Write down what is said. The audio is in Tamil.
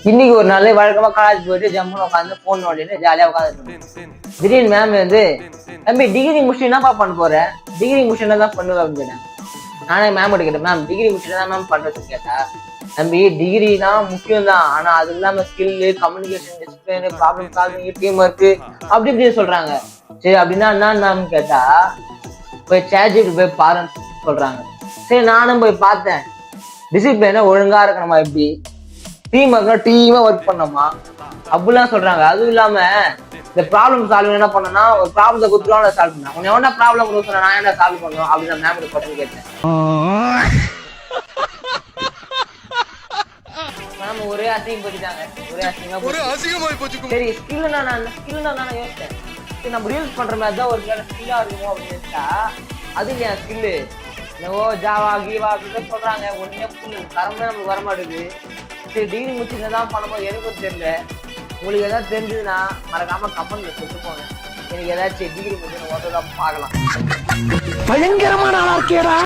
இன்னைக்கு ஒரு நாள் வழக்கமா காலேஜ் போயிட்டு ஜம்முன்னு உட்காந்து போன் நோண்டிட்டு ஜாலியா உட்காந்து திடீர்னு மேம் வந்து தம்பி டிகிரி முடிச்சு என்னப்பா பண்ண போறேன், டிகிரி முடிச்சு என்ன தான் பண்ணுவேன் அப்படின்னு. நானே மேம் கிட்ட கேட்டேன், மேம் டிகிரி முடிச்சு தான் மேம் பண்றதுன்னு கேட்டா, தம்பி டிகிரினா முக்கியம் தான், ஆனா அது இல்லாம skill, communication, discipline, problem solving, team work அப்படி இப்படி சொல்றாங்க. சரி அப்படின்னா என்ன மேம் கேட்டா, போய் சேட்ஜிபிடி போய் பாருன்னு சொல்றாங்க. சரி நானும் போய் பார்த்தேன். டிசிப்ளினா ஒழுங்கா இருக்கணுமா, எப்படி டீம் ஒர்க்னா டீமா ஒர்க் பண்ணணுமா அப்படிலாம் சொல்றாங்க. அதுவும் இல்லாம இந்த ப்ராப்ளம் சால்வ் என்ன பண்ணனா, ஒரு ப்ராப்ளத்தை கொடுத்துருவாங்க சால்வ் பண்ண, உன்னை என்ன ப்ராப்ளம் கொடுக்க சொன்னா நான் என்ன சால்வ் பண்ணுவோம் அப்படின்னு மேம் கிட்ட கேட்டேன். மேம் ஒரே அசிங்கம் போயிட்டாங்க, ஒரே அசிங்கமா போச்சு. சரி ஸ்கில்னா நான் யோசிச்சேன், சரி நம்ம ரீல்ஸ் பண்ற மாதிரி தான் ஒரு ஸ்கில்லா இருக்குமோ அப்படின்னு யோசிச்சா, அது இல்லையா ஸ்கில்லு, என்னவோ ஜாவா கீவா அப்படின்னு சொல்றாங்க. ஒண்ணுமே புரியல, தரமே நமக்கு வரமாட்டேங்குது. சரி டிகிரி முடிச்சு என்னதான் பண்ணும்போது எனக்கும் தெரியல. உங்களுக்கு ஏதாவது தெரிஞ்சதுன்னா மறக்காம கமெண்ட்ல சொல்லிட்டு போங்க. எனக்கு ஏதாச்சும் டிகிரி முடிச்சு ஒருத்ததான் பார்க்கலாம். பயங்கரமான ஆளா இருக்கேடா.